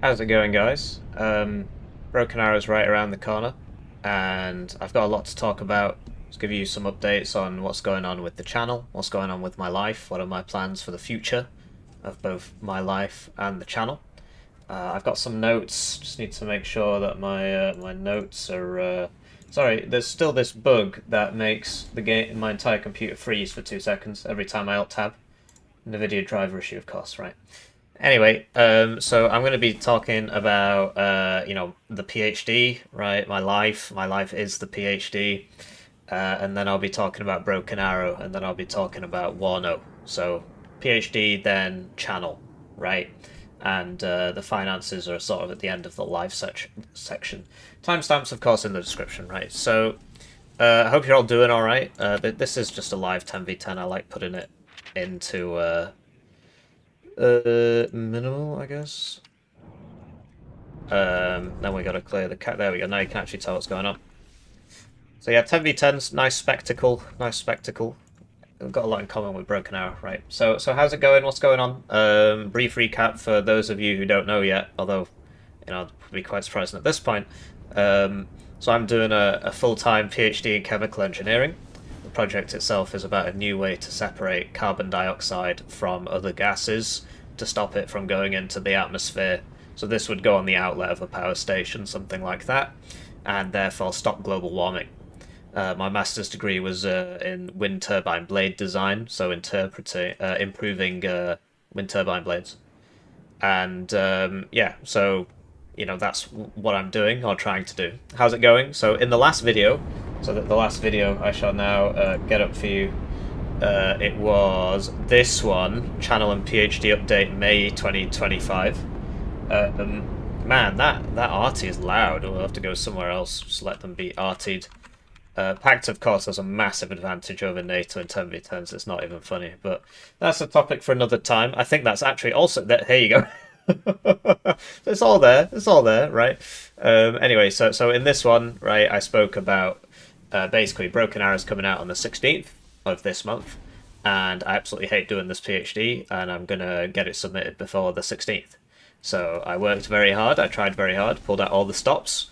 How's it going, guys? Broken Arrow's right around the corner, and I've got a lot to talk about. Just give you some updates on what's going on with the channel, what's going on with my life, what are my plans for the future of both my life and the channel. I've got some notes. Just need to make sure that my notes are. Sorry, there's still this bug that makes my entire computer freeze for 2 seconds every time I alt tab. NVIDIA driver issue, of course, right? Anyway, so I'm going to be talking about, the PhD, right? My life. My life is the PhD. And then I'll be talking about Broken Arrow, and then I'll be talking about Warno. So, PhD, then channel, right? And the finances are sort of at the end of the live section. Timestamps, of course, in the description, right? So, I hope you're all doing all right. This is just a live 10v10. I like putting it into minimal, I guess. Then we gotta clear the cat. There we go. Now you can actually tell what's going on. So yeah, 10v10's nice spectacle. Nice spectacle. We've got a lot in common with Broken Arrow, right? So how's it going? What's going on? Brief recap for those of you who don't know yet, although I'll be quite surprised at this point. So I'm doing a full-time PhD in chemical engineering. The project itself is about a new way to separate carbon dioxide from other gases to stop it from going into the atmosphere. So this would go on the outlet of a power station, something like that, and therefore stop global warming. My master's degree was in wind turbine blade design, so improving wind turbine blades. And yeah, so that's what I'm doing or trying to do. How's it going? So in the last video, the last video I shall now get up for you. It was this one, channel and PhD update May 2025. Man, that arty is loud. We'll have to go somewhere else. Just let them be artied. Pact, of course, has a massive advantage over NATO in 10v10s. It's not even funny, but that's a topic for another time. I think that's actually also that. Here you go. It's all there. It's all there, right? Anyway, so in this one, right, I spoke about basically Broken Arrow's coming out on the 16th of this month, and I absolutely hate doing this PhD, and I'm gonna get it submitted before the 16th. So I worked very hard. I tried very hard, pulled out all the stops,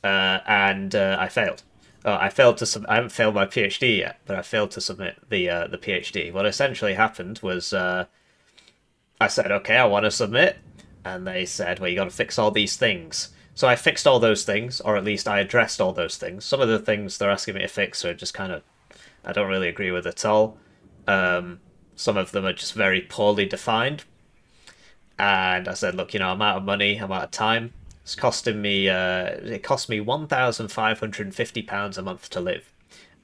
and I failed. I I haven't failed my PhD yet, but I failed to submit the PhD. What essentially happened was I said, okay, I want to submit, and they said, well, you got to fix all these things. So I fixed all those things, or at least I addressed all those things. Some of the things they're asking me to fix are just kind of I don't really agree with at all. Some of them are just very poorly defined, and I said, look, I'm out of money, I'm out of time. It's costing me. It cost me £1,550 a month to live,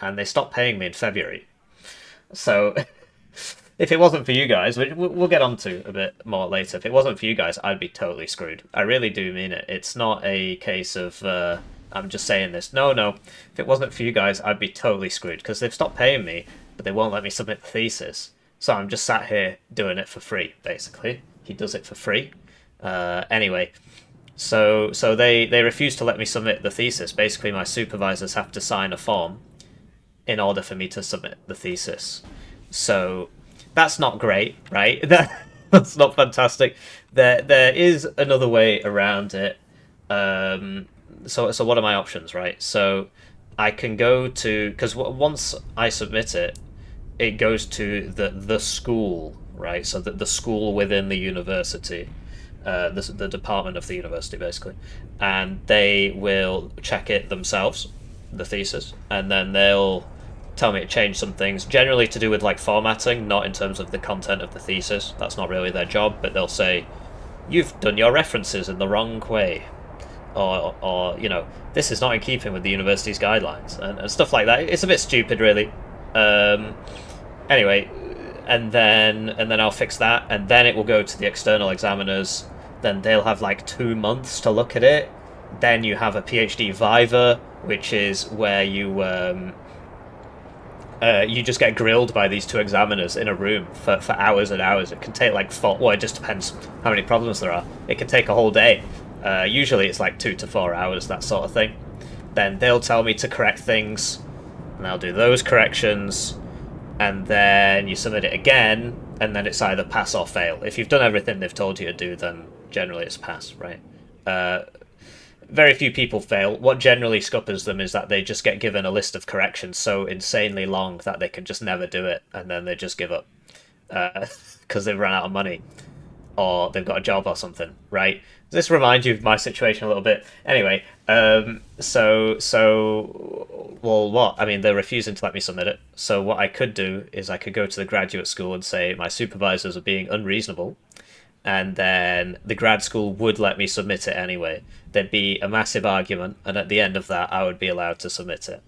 and they stopped paying me in February. So, if it wasn't for you guys, which we'll get onto a bit more later, if it wasn't for you guys, I'd be totally screwed. I really do mean it. It's not a case of I'm just saying this. No, no. If it wasn't for you guys, I'd be totally screwed because they've stopped paying me, but they won't let me submit the thesis. So I'm just sat here doing it for free, basically. He does it for free. Anyway. So they refuse to let me submit the thesis. Basically, my supervisors have to sign a form in order for me to submit the thesis. So that's not great, right? That's not fantastic. There is another way around it. So what are my options, right? So I can go to, because once I submit it, it goes to the school, right? So the school within the university. The department of the university, basically, and they will check it themselves, the thesis, and then they'll tell me to change some things, generally to do with like formatting, not in terms of the content of the thesis. That's not really their job, but they'll say, you've done your references in the wrong way, or this is not in keeping with the university's guidelines, and stuff like that. It's a bit stupid, really. Anyway, and then I'll fix that, and then it will go to the external examiners. Then they'll have like 2 months to look at it. Then you have a PhD viva, which is where you just get grilled by these two examiners in a room for hours and hours. It can take like well, it just depends how many problems there are. It can take a whole day. Usually it's like 2 to 4 hours, that sort of thing. Then they'll tell me to correct things, and I'll do those corrections, and then you submit it again, and then it's either pass or fail. If you've done everything they've told you to do, then generally it's pass, right? Very few people fail. What generally scuppers them is that they just get given a list of corrections so insanely long that they can just never do it, and then they just give up because they've run out of money or they've got a job or something, right? Does this remind you of my situation a little bit? Anyway, well, what? I mean, they're refusing to let me submit it. So what I could do is I could go to the graduate school and say my supervisors are being unreasonable, and then the grad school would let me submit it anyway. There'd be a massive argument, and at the end of that, I would be allowed to submit it.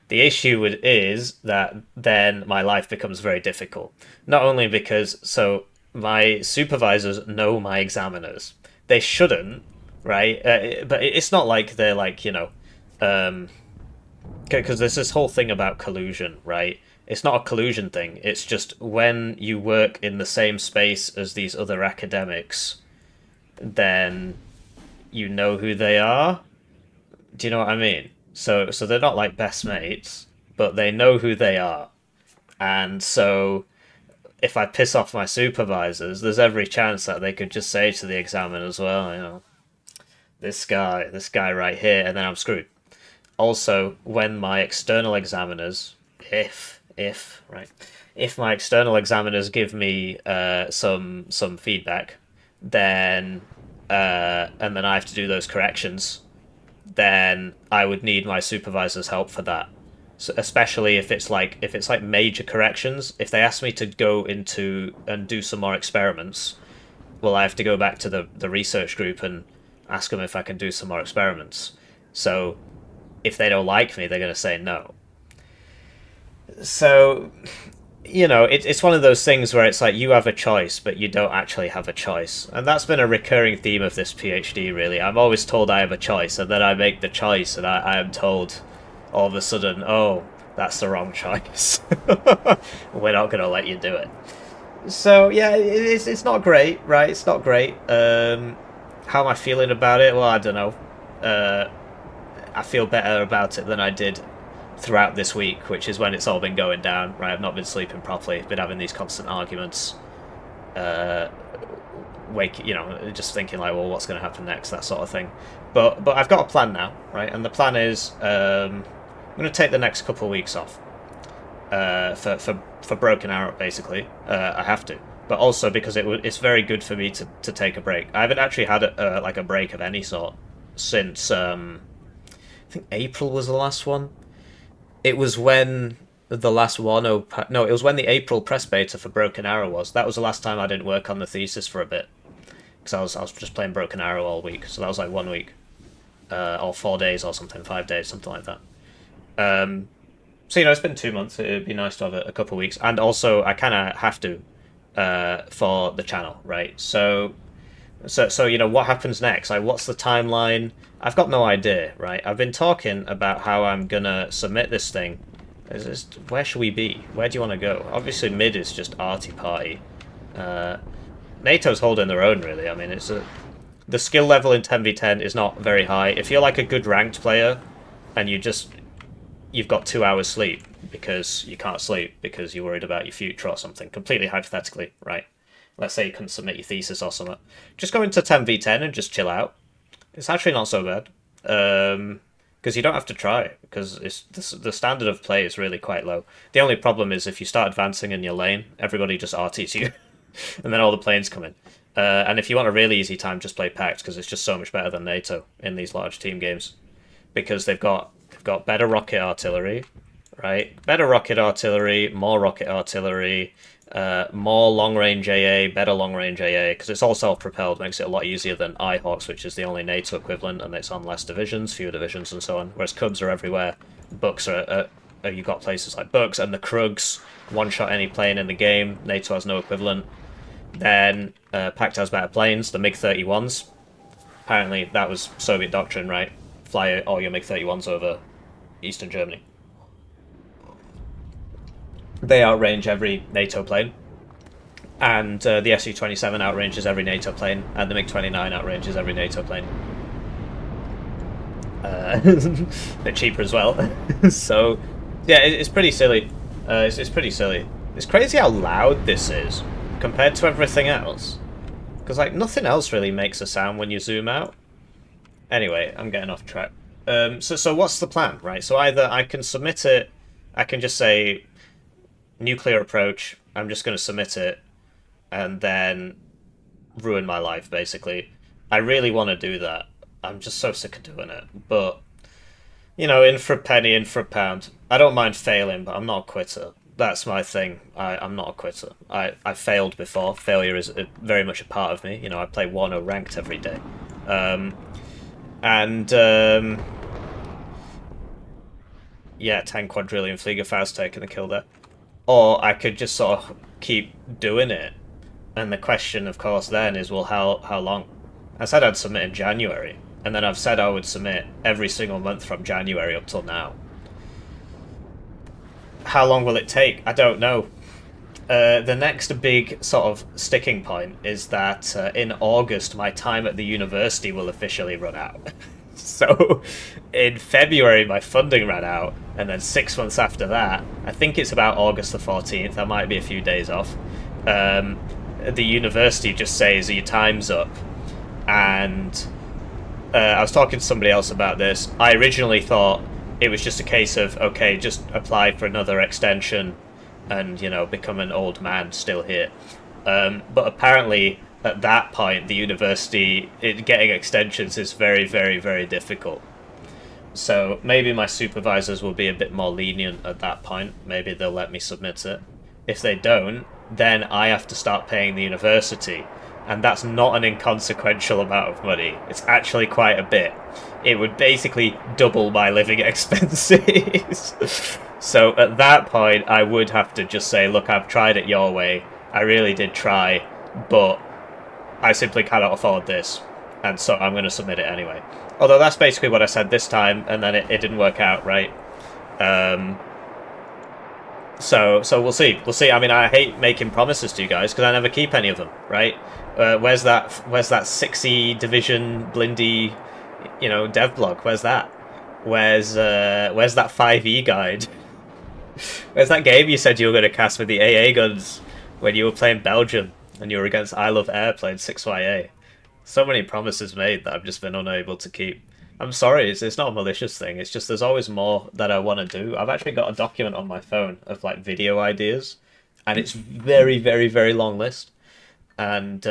The issue is that then my life becomes very difficult. Not only because, so my supervisors know my examiners. They shouldn't, right? But it's not like they're like, you know, because there's this whole thing about collusion, right? It's not a collusion thing. It's just when you work in the same space as these other academics, then you know who they are. Do you know what I mean? So they're not like best mates, but they know who they are. And so if I piss off my supervisors, there's every chance that they could just say to the examiners, well, you know, this guy right here, and then I'm screwed. Also, when my external examiners, if my external examiners give me some feedback, then and then I have to do those corrections, then I would need my supervisor's help for that. So especially if it's like major corrections. If they ask me to go into and do some more experiments, well, I have to go back to the research group and ask them if I can do some more experiments. So if they don't like me, they're going to say no. So, you know, it's one of those things where it's like you have a choice, but you don't actually have a choice. And that's been a recurring theme of this PhD, really. I'm always told I have a choice, and then I make the choice, and I am told all of a sudden, oh, that's the wrong choice. We're not going to let you do it. So, yeah, it's not great, right? It's not great. How am I feeling about it? Well, I don't know. I feel better about it than I did throughout this week, which is when it's all been going down, right? I've not been sleeping properly, been having these constant arguments, just thinking like, well, what's going to happen next, that sort of thing. But I've got a plan now, right? And the plan is I'm going to take the next couple of weeks off for Broken Arrow, basically. I have to, but also because it's very good for me to take a break. I haven't actually had a break of any sort since I think April was the last one. It was when the last Warno... No, it was when the April press beta for Broken Arrow was. That was the last time I didn't work on the thesis for a bit. Because I was just playing Broken Arrow all week. So that was like 1 week. Or 4 days or something. 5 days, something like that. So, you know, it's been 2 months. It would be nice to have a couple of weeks. And also, I kind of have to for the channel, right? So, you know, what happens next? Like, what's the timeline? I've got no idea, right? I've been talking about how I'm gonna submit this thing. Where should we be? Where do you want to go? Obviously, mid is just arty party. NATO's holding their own, really. I mean, the skill level in 10v10 is not very high. If you're like a good ranked player, and you've got 2 hours sleep because you can't sleep because you're worried about your future or something, completely hypothetically, right? Let's say you couldn't submit your thesis or something. Just go into 10v10 and just chill out. It's actually not so bad. Because you don't have to try, because the standard of play is really quite low. The only problem is if you start advancing in your lane, everybody just RTs you, and then all the planes come in. And if you want a really easy time, just play Pact, because it's just so much better than NATO in these large team games. Because they've got better rocket artillery, right? Better rocket artillery, more rocket artillery, more long-range AA, better long-range AA, because it's all self-propelled, makes it a lot easier than iHawks, which is the only NATO equivalent, and it's on less divisions, fewer divisions, and so on. Whereas Cubs are everywhere. Bucks you've got places like Bucks, and the Krugs one-shot any plane in the game. NATO has no equivalent. Then Pact has better planes, the MiG-31s. Apparently that was Soviet doctrine, right? Fly all your MiG-31s over Eastern Germany. They outrange every NATO plane, and the Su-27 outranges every NATO plane, and the MiG-29 outranges every NATO plane. They're cheaper as well. So, yeah, it's pretty silly. It's pretty silly. It's crazy how loud this is compared to everything else. Because, like, nothing else really makes a sound when you zoom out. Anyway, I'm getting off track. So what's the plan, right? So either I can submit it, I can just say nuclear approach, I'm just going to submit it, and then ruin my life, basically. I really want to do that. I'm just so sick of doing it. But, you know, in for a penny, in for a pound. I don't mind failing, but I'm not a quitter. That's my thing. I'm not a quitter. I failed before. Failure is very much a part of me. You know, I play Warno ranked every day. Yeah, 10 quadrillion Fliegerfaust taking the kill there. Or I could just sort of keep doing it. And the question, of course, then is, well, how long? I said I'd submit in January. And then I've said I would submit every single month from January up till now. How long will it take? I don't know. The next big sort of sticking point is that in August my time at the university will officially run out. So in February my funding ran out, and then 6 months after that, I think it's about August the 14th, I might be a few days off, the university just says your time's up. And I was talking to somebody else about this. I originally thought it was just a case of, okay, just apply for another extension and, you know, become an old man still here. But apparently, at that point, the university, getting extensions is very, very, very difficult. So maybe my supervisors will be a bit more lenient at that point. Maybe they'll let me submit it. If they don't, then I have to start paying the university. And that's not an inconsequential amount of money. It's actually quite a bit. It would basically double my living expenses. So at that point, I would have to just say, look, I've tried it your way. I really did try, but I simply cannot afford this. And so I'm going to submit it anyway. Although that's basically what I said this time, and then it didn't work out, right? So we'll see. We'll see. I mean, I hate making promises to you guys because I never keep any of them, right? Where's that 6E division blindy, you know, dev blog? Where's that? Where's that 5E guide? Where's that game you said you were going to cast with the AA guns when you were playing Belgium and you were against I Love Air playing 6YA? So many promises made that I've just been unable to keep. I'm sorry, it's not a malicious thing. It's just there's always more that I want to do. I've actually got a document on my phone of like video ideas, and it's very, very, very long list. And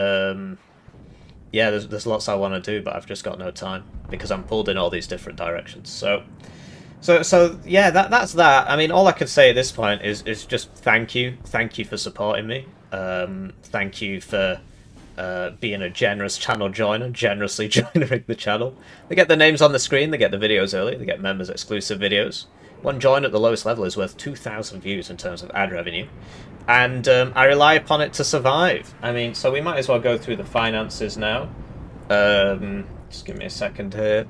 yeah, there's lots I want to do, but I've just got no time because I'm pulled in all these different directions. So yeah, that's that. I mean, all I can say at this point is just thank you for supporting me. Thank you for being a generous channel joiner, generously joining the channel. They get the names on the screen, they get the videos early, they get members exclusive videos. One join at the lowest level is worth 2,000 views in terms of ad revenue. And I rely upon it to survive. I mean, so we might as well go through the finances now. Just give me a second here.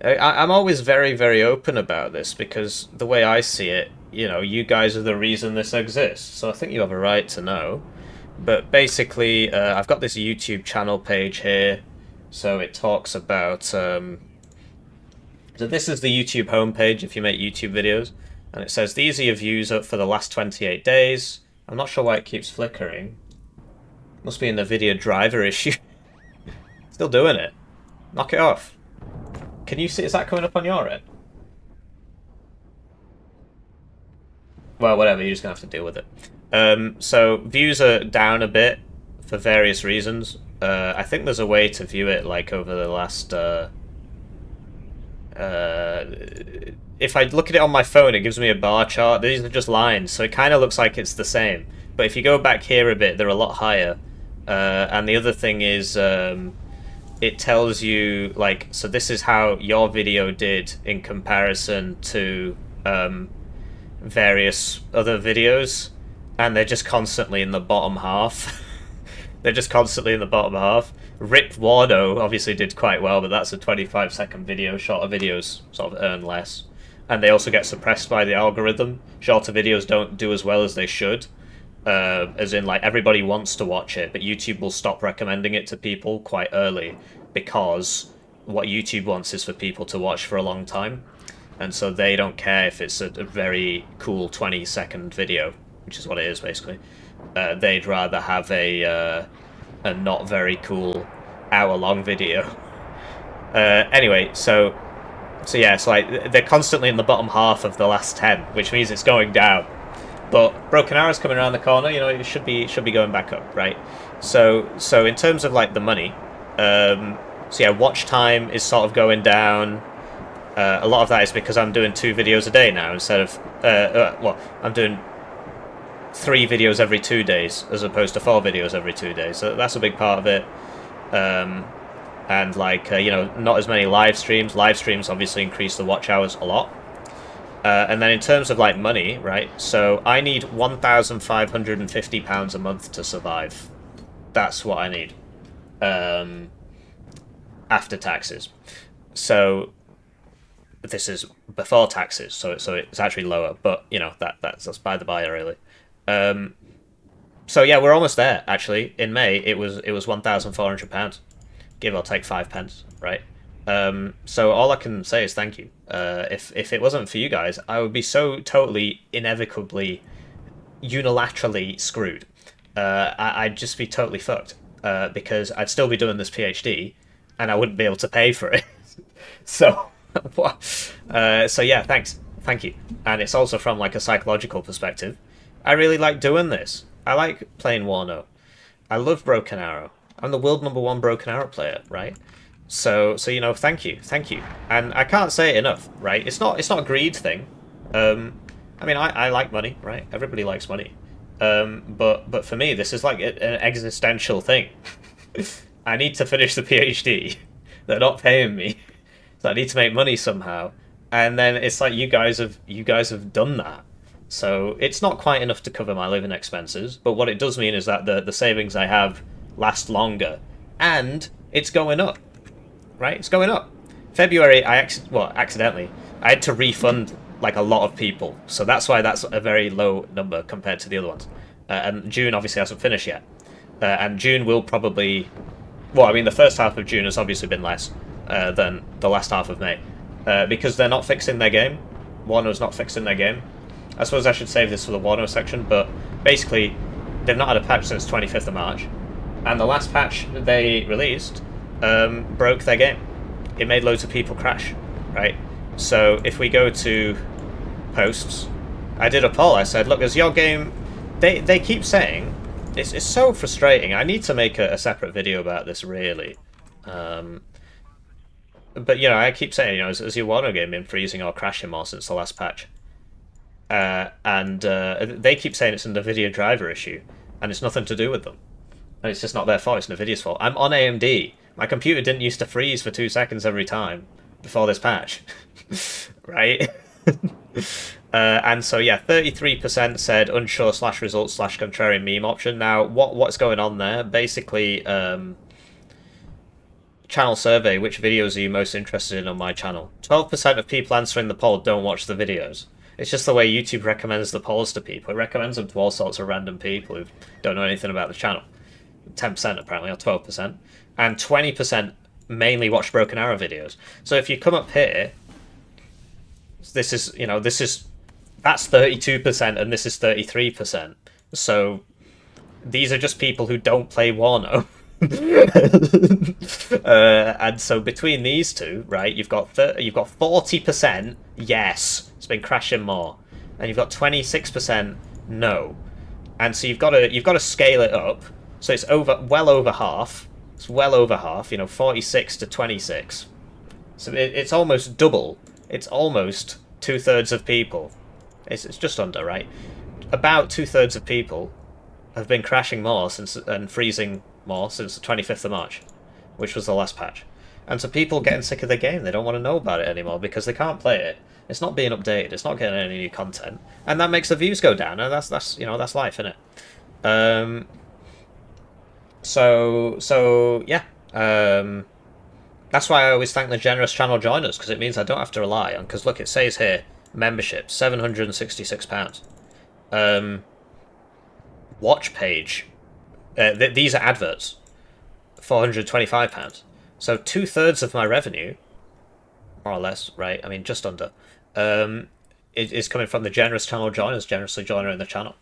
I'm always very, very open about this because the way I see it, you know, you guys are the reason this exists. So I think you have a right to know. But basically, I've got this YouTube channel page here. So it talks about... so this is the YouTube homepage if you make YouTube videos. And it says, these are your views up for the last 28 days. I'm not sure why it keeps flickering. Must be in the video driver issue. Still doing it. Knock it off. Can you see, is that coming up on your end? Well, whatever, you're just going to have to deal with it. So, views are down a bit for various reasons. I think there's a way to view it, like, over the last... if I look at it on my phone, it gives me a bar chart. These are just lines, so it kind of looks like it's the same. But if you go back here a bit, they're a lot higher. And the other thing is, it tells you, like, so this is how your video did in comparison to various other videos. And they're just constantly in the bottom half. They're just constantly in the bottom half. Rip Warno obviously did quite well, but that's a 25-second video. Shorter videos sort of earn less. And they also get suppressed by the algorithm. Shorter videos don't do as well as they should. As in, like, everybody wants to watch it, but YouTube will stop recommending it to people quite early because what YouTube wants is for people to watch for a long time. And so they don't care if it's a very cool 20-second video, which is what it is, basically. They'd rather have a a not very cool hour-long video. Anyway, so yeah, it's like they're constantly in the bottom half of the last 10, which means it's going down. But Broken Arrow's coming around the corner, you know, it should be going back up, right? So in terms of like the money, so yeah, watch time is sort of going down. A lot of that is because I'm doing 2 videos a day now instead of well, I'm doing 3 videos every 2 days as opposed to 4 videos every 2 days. So that's a big part of it. And like you know, not as many live streams. Live streams obviously increase the watch hours a lot. And then in terms of like money, right? So I need £1,550 a month to survive. That's what I need after taxes. So this is before taxes, so it's actually lower. But you know that's by the by, really. So yeah, we're almost there. Actually, in May it was £1,400, give or take 5 pence, right? So all I can say is thank you. If it wasn't for you guys, I would be so totally inevitably unilaterally screwed. I'd just be totally fucked because I'd still be doing this PhD, and I wouldn't be able to pay for it. So, so yeah, thank you. And it's also from like a psychological perspective. I really like doing this. I like playing Warno. I love Broken Arrow. I'm the world #1 Broken Arrow player, right? So you know, thank you, and I can't say it enough, right? It's not a greed thing. I mean, I like money, right? Everybody likes money, but for me, this is like an existential thing. I need to finish the PhD. They're not paying me, so I need to make money somehow. And then it's like you guys have done that. So it's not quite enough to cover my living expenses, but what it does mean is that the savings I have last longer, and it's going up. Right, it's going up. February, accidentally, I had to refund like a lot of people, so that's why that's a very low number compared to the other ones. And June obviously hasn't finished yet, and June will probably, well, I mean, the first half of June has obviously been less than the last half of May, because they're not fixing their game. Warno's not fixing their game. I suppose I should save this for the Warno section, but basically, they've not had a patch since 25th of March, and the last patch they released broke their game. It made loads of people crash, right? So if we go to posts, I did a poll. I said, look, is your game... They keep saying... It's so frustrating. I need to make a separate video about this, really. But, you know, I keep saying, you know, has your Warno game been freezing or crashing more since the last patch? And they keep saying it's an NVIDIA driver issue, and it's nothing to do with them. And it's just not their fault, it's NVIDIA's fault. I'm on AMD. My computer didn't used to freeze for 2 seconds every time before this patch. Right? And so, yeah, 33% said unsure / results / contrarian meme option. Now, what's going on there? Basically, channel survey, which videos are you most interested in on my channel? 12% of people answering the poll don't watch the videos. It's just the way YouTube recommends the polls to people. It recommends them to all sorts of random people who don't know anything about the channel. 10% apparently, or 12%. And 20% mainly watch Broken Arrow videos. So if you come up here, this is, you know, that's 32% and this is 33%. So these are just people who don't play Warno. And so between these two, right, you've got 40% yes, it's been crashing more, and you've got 26% no, and so you've got to scale it up. So it's well over half. It's well over half. You know, 46 to 26. So it's almost double. It's almost 2/3 of people. It's just under, right? About 2/3 of people have been crashing more and freezing more since the 25th of March, which was the last patch. And so people getting sick of the game, they don't want to know about it anymore because they can't play it. It's not being updated. It's not getting any new content, and that makes the views go down. And that's you know, that's life, isn't it? So yeah. That's why I always thank the generous channel joiners, because it means I don't have to rely on. Because look, it says here membership £766. Watch page. These are adverts. £425. So 2/3 of my revenue, more or less, right? I mean, just under, is coming from the generous channel joiners, generously joining the channel.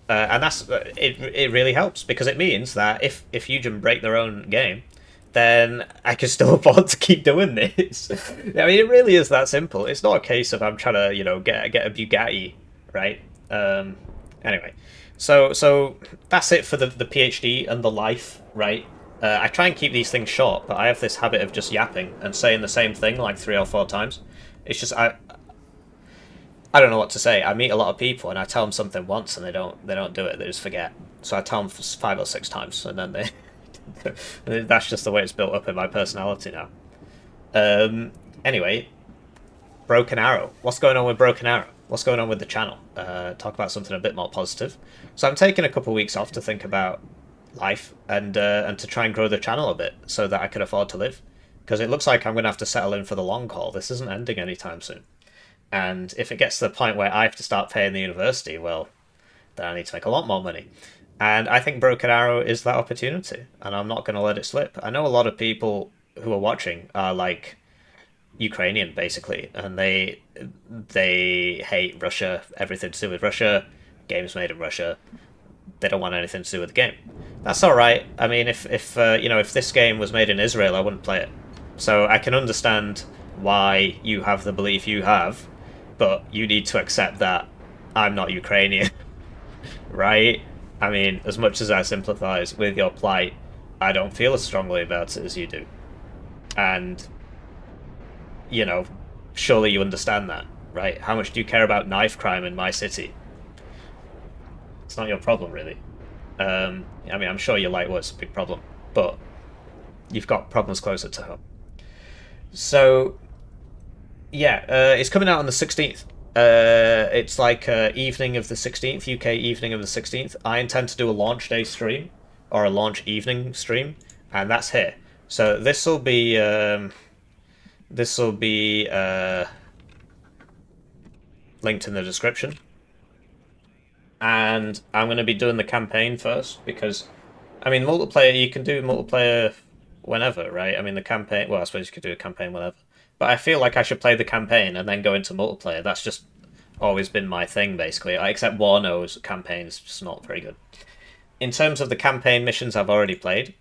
And that's it. It really helps because it means that if Eugen break their own game, then I can still afford to keep doing this. I mean, it really is that simple. It's not a case of I'm trying to get a Bugatti, right? Um, anyway, so that's it for the PhD and the life, right? I try and keep these things short, but I have this habit of just yapping and saying the same thing like 3 or 4 times. It's just I don't know what to say. I meet a lot of people and I tell them something once and they don't do it. They just forget. So I tell them 5 or 6 times and then that's just the way it's built up in my personality now. Anyway, Broken Arrow. What's going on with Broken Arrow? What's going on with the channel? Talk about something a bit more positive. So I'm taking a couple of weeks off to think about life and to try and grow the channel a bit so that I can afford to live. Because it looks like I'm going to have to settle in for the long haul. This isn't ending anytime soon. And if it gets to the point where I have to start paying the university, well, then I need to make a lot more money. And I think Broken Arrow is that opportunity, and I'm not going to let it slip. I know a lot of people who are watching are like Ukrainian, basically, and they hate Russia, everything to do with Russia, games made in Russia. They don't want anything to do with the game. That's all right. I mean, if this game was made in Israel, I wouldn't play it. So I can understand why you have the belief you have, but you need to accept that I'm not Ukrainian, right? I mean, as much as I sympathise with your plight, I don't feel as strongly about it as you do. And, you know, surely you understand that, right? How much do you care about knife crime in my city? It's not your problem, really. I mean, I'm sure your light work's a big problem, but you've got problems closer to home. So, yeah, it's coming out on the 16th. It's like evening of the 16th, UK evening of the 16th. I intend to do a launch day stream, or a launch evening stream, and that's here. So this will be linked in the description. And I'm going to be doing the campaign first, because, I mean, multiplayer, you can do multiplayer whenever, right? I mean, the campaign, well, I suppose you could do a campaign whenever. But I feel like I should play the campaign and then go into multiplayer. That's just always been my thing, basically. Except Warno's campaign is just not very good. In terms of the campaign missions I've already played,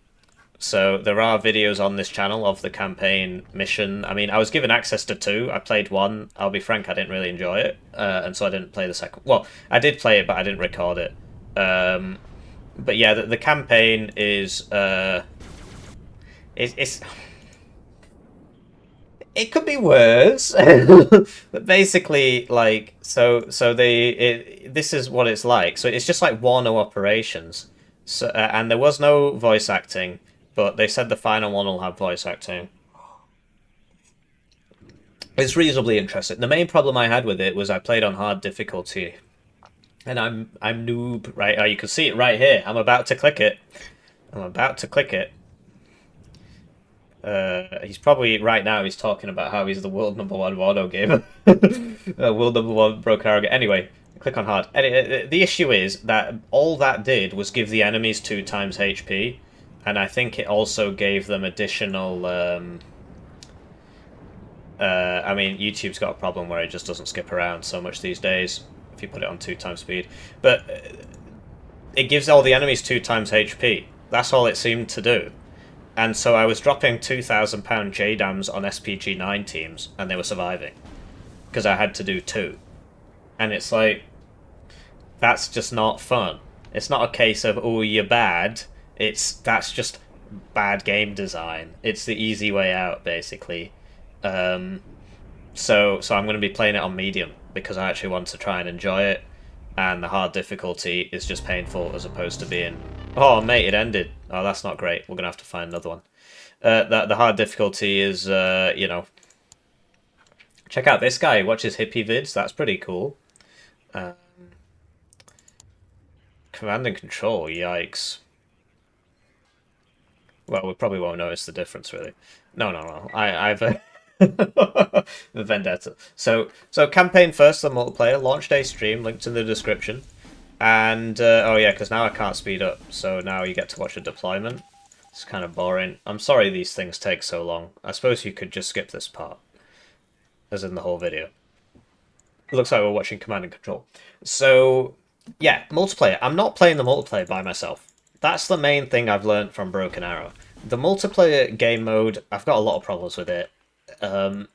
so there are videos on this channel of the campaign mission. I mean, I was given access to 2. I played 1. I'll be frank, I didn't really enjoy it, and so I didn't play the second. Well, I did play it, but I didn't record it. But yeah, the campaign is it's it could be worse. But basically, like, this is what it's like. So it's just like Warno operations. So and there was no voice acting, but they said the final one will have voice acting. It's reasonably interesting. The main problem I had with it was I played on hard difficulty, and I'm noob, right? Oh, you can see it right here. I'm about to click it. I'm about to click it. He's probably right now. He's talking about how he's the world #1 Warno gamer, world #1 Broken Arrow. Anyway, click on hard. The issue is that all that did was give the enemies 2 times HP, and I think it also gave them additional. I mean, YouTube's got a problem where it just doesn't skip around so much these days if you put it on 2 times speed, but it gives all the enemies 2 times HP. That's all it seemed to do. And so I was dropping £2,000 JDAMs on SPG9 teams, and they were surviving. Because I had to do 2. And it's like, that's just not fun. It's not a case of, oh, you're bad. That's just bad game design. It's the easy way out, basically. So I'm going to be playing it on medium, because I actually want to try and enjoy it. And the hard difficulty is just painful, as opposed to being, oh mate, it ended. Oh, that's not great. We're gonna have to find another one. The hard difficulty is, check out this guy. He watches Hippie vids. That's pretty cool. Command and control. Yikes. Well, we probably won't notice the difference, really. No. I've. The vendetta. So campaign first, the multiplayer launch day stream linked in the description, and oh yeah, because now I can't speed up, so now you get to watch a deployment. It's kind of boring. I'm sorry these things take so long. I suppose you could just skip this part, as in the whole video. It looks like we're watching command and control. So Yeah, multiplayer. I'm not playing the multiplayer by myself. That's the main thing I've learned from Broken Arrow. The multiplayer game mode, I've got a lot of problems with it. Um,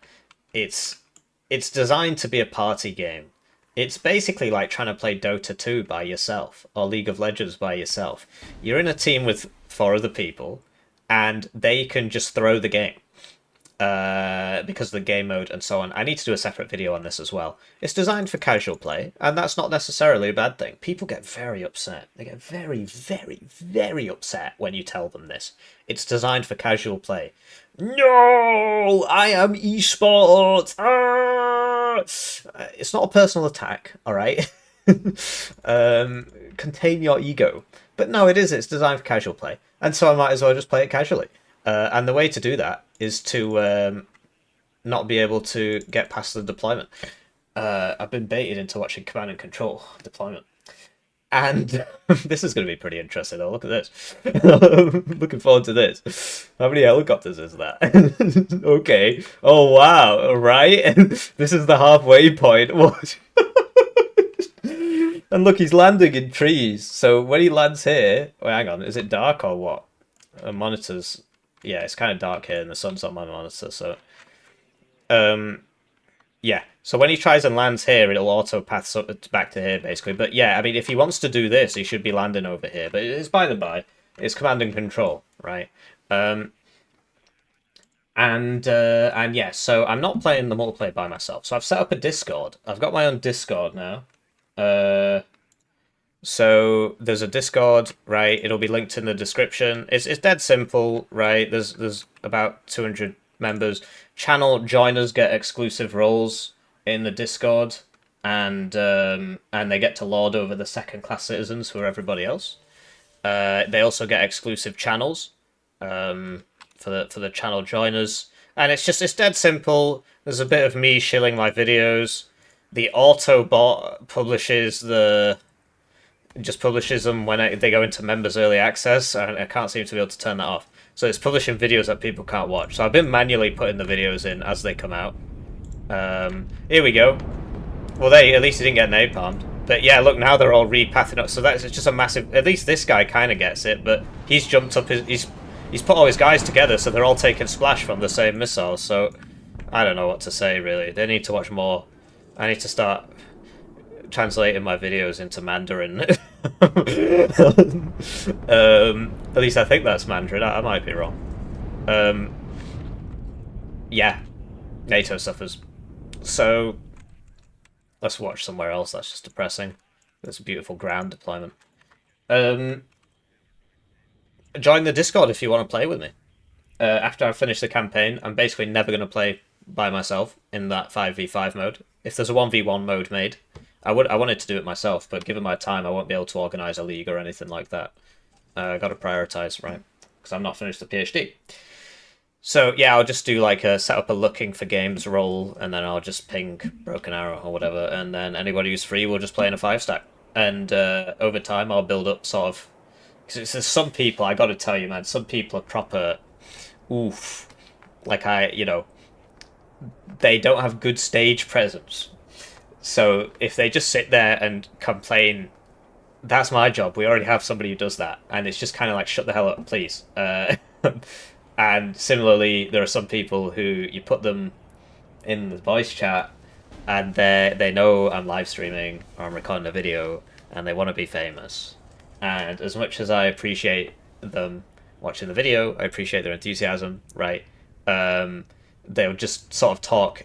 it's it's designed to be a party game. It's basically like trying to play Dota 2 by yourself or League of Legends by yourself. You're in a team with four other people, and they can just throw the game because of the game mode and so on. I need to do a separate video on this as well. It's designed for casual play, and that's not necessarily a bad thing. People get very upset. They get very, very, very upset when you tell them this. It's designed for casual play. No, I am esports. Ah! It's not a personal attack, all right? Contain your ego. But no, it is. It's designed for casual play, and so I might as well just play it casually. And the way to do that is to not be able to get past the deployment. I've been baited into watching Command and Control deployment. And this is going to be pretty interesting. Oh, look at this. Looking forward to this. How many helicopters is that? Okay. Oh, wow. Right? This is the halfway point. What? And look, he's landing in trees. So when he lands here... Wait, hang on. Is it dark or what? Monitors... Yeah, it's kind of dark here and the sun's on my monitor, so... Yeah, so when he tries and lands here, it'll auto path back to here, basically. But yeah, I mean, if he wants to do this, he should be landing over here. But it's by the by. It's command and control, right? And yeah, so I'm not playing the multiplayer by myself. So I've set up a Discord. I've got my own Discord now. So there's a Discord, right? It'll be linked in the description. It's dead simple, right? There's about 200 members. Channel joiners get exclusive roles in the Discord, and they get to lord over the second class citizens who are everybody else. They also get exclusive channels for the channel joiners, and it's dead simple. There's a bit of me shilling my videos. The auto bot publishes them when they go into members early access, and I can't seem to be able to turn that off. So it's publishing videos that people can't watch. So I've been manually putting the videos in as they come out. Here we go. Well, at least he didn't get napalmed. But yeah, look, now they're all repathing up. So that's just a massive... At least this guy kind of gets it, but he's jumped up... He's put all his guys together, so they're all taking splash from the same missiles. So I don't know what to say, really. They need to watch more. I need to start translating my videos into Mandarin. At least I think that's Mandarin. I might be wrong. Yeah, NATO suffers. So let's watch somewhere else. That's just depressing. There's a beautiful ground deployment. Join the Discord if you want to play with me. After I finish the campaign, I'm basically never going to play by myself in that 5v5 mode. If there's a 1v1 mode made, I wanted to do it myself, but given my time, I won't be able to organise a league or anything like that. I got to prioritise, right? Because I'm not finished the PhD. So yeah, I'll just do like set up a looking for games role, and then I'll just ping Broken Arrow or whatever, and then anybody who's free will just play in a 5-stack. And over time, I'll build up sort of... Because there's some people, I got to tell you, man, some people are proper... Oof. Like they don't have good stage presence. So if they just sit there and complain, that's my job. We already have somebody who does that, and it's just kind of like, shut the hell up, please. And similarly, there are some people who you put them in the voice chat, and they know I'm live streaming or I'm recording a video, and they want to be famous. And as much as I appreciate them watching the video, I appreciate their enthusiasm, right? They'll just sort of talk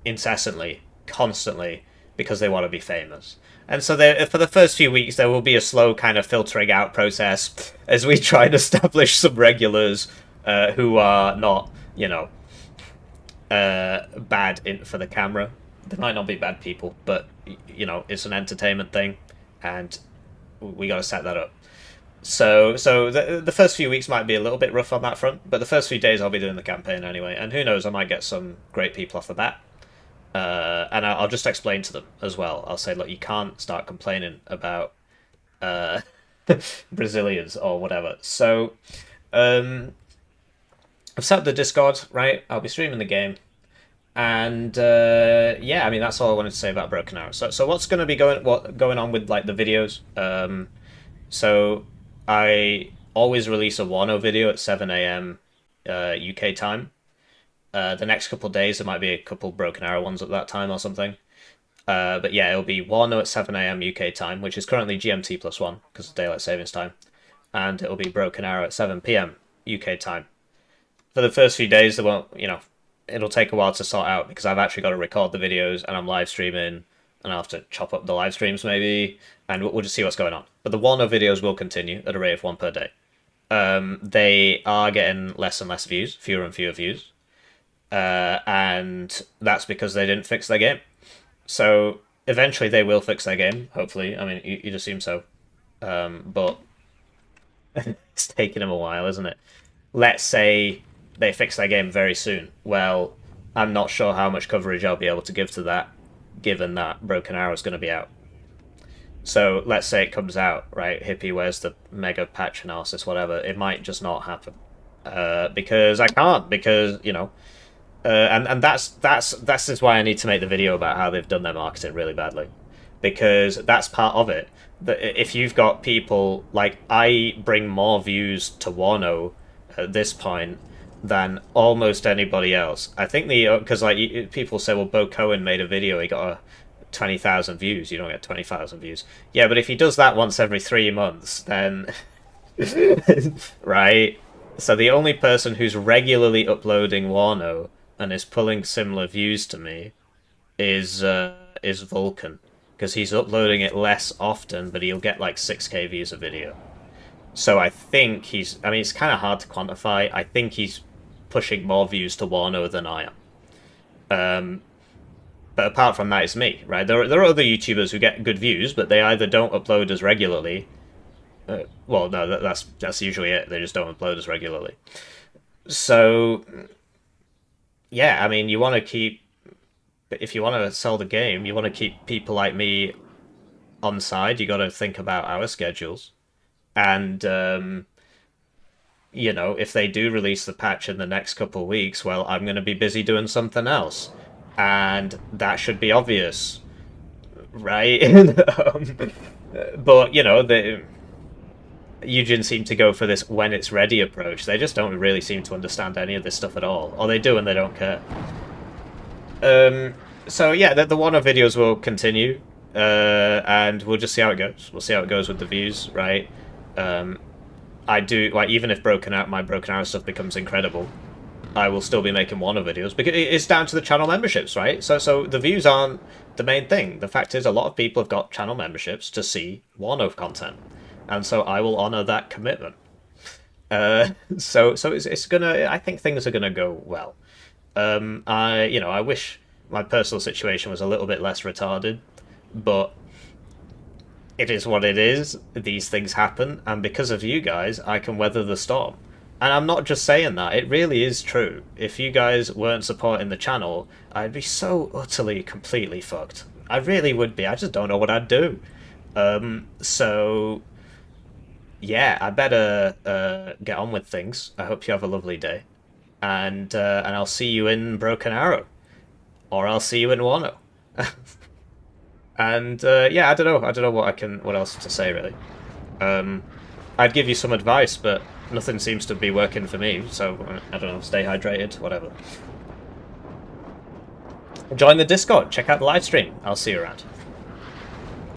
incessantly, constantly, because they want to be famous. And so for the first few weeks, there will be a slow kind of filtering out process as we try and establish some regulars who are not, bad for the camera. They might not be bad people, but, it's an entertainment thing, and we got to set that up. So the first few weeks might be a little bit rough on that front, but the first few days I'll be doing the campaign anyway, and who knows, I might get some great people off the bat. And I'll just explain to them as well. I'll say, look, you can't start complaining about Brazilians or whatever. So I've set up the Discord, right? I'll be streaming the game. And yeah, I mean that's all I wanted to say about Broken Arrow. So what's going to be going on with like the videos? So I always release a Warno video at 7 a.m. UK time. The next couple of days there might be a couple Broken Arrow ones at that time or something. But yeah, it'll be Warno at 7 a.m. UK time, which is currently GMT +1 because of daylight savings time, and it'll be Broken Arrow at 7 p.m. UK time. For the first few days, there won't, it'll take a while to sort out because I've actually got to record the videos and I'm live streaming, and I'll have to chop up the live streams maybe, and we'll just see what's going on. But the Warno videos will continue at a rate of one per day. They are getting less and less views, fewer and fewer views, and that's because they didn't fix their game. So eventually they will fix their game, hopefully. I mean, you'd assume so. But it's taking them a while, isn't it? Let's say they fix their game very soon. Well, I'm not sure how much coverage I'll be able to give to that, given that Broken Arrow is going to be out. So let's say it comes out, right? Hippie, where's the mega patch analysis, whatever. It might just not happen. Because I can't, because, and that's is why I need to make the video about how they've done their marketing really badly, because that's part of it. If you've got people like, I bring more views to Warno at this point than almost anybody else. I think because like people say, well, Bo Cohen made a video, he got 20,000 views. You don't get 20,000 views. Yeah, but if he does that once every 3 months, then right. So the only person who's regularly uploading Warno and is pulling similar views to me is Vulcan, because he's uploading it less often, but he'll get like 6K views a video. So I think I mean, it's kind of hard to quantify. I think he's pushing more views to Warno than I am. But apart from that, it's me, right? There are other YouTubers who get good views, but they either don't upload as regularly. Well, no, that's usually it. They just don't upload as regularly. So yeah, I mean, you want to keep, if you want to sell the game, you want to keep people like me on side. You got to think about our schedules, and if they do release the patch in the next couple of weeks, well, I'm going to be busy doing something else, and that should be obvious, right? But the Eugen seem to go for this when it's ready approach. They just don't really seem to understand any of this stuff at all. Or they do and they don't care. So yeah, the Warno videos will continue. And we'll just see how it goes. We'll see how it goes with the views, right? I do, like, even if my Broken Arrow stuff becomes incredible, I will still be making Warno videos, because it's down to the channel memberships, right? So the views aren't the main thing. The fact is, a lot of people have got channel memberships to see Warno content, and so I will honor that commitment. So it's gonna. I think things are gonna go well. I wish my personal situation was a little bit less retarded, but it is what it is. These things happen, and because of you guys, I can weather the storm. And I'm not just saying that, it really is true. If you guys weren't supporting the channel, I'd be so utterly, completely fucked. I really would be. I just don't know what I'd do. So yeah, I better get on with things. I hope you have a lovely day, and I'll see you in Broken Arrow, or I'll see you in Warno. And yeah, I don't know what else to say really. I'd give you some advice, but nothing seems to be working for me. So I don't know. Stay hydrated, whatever. Join the Discord. Check out the live stream. I'll see you around.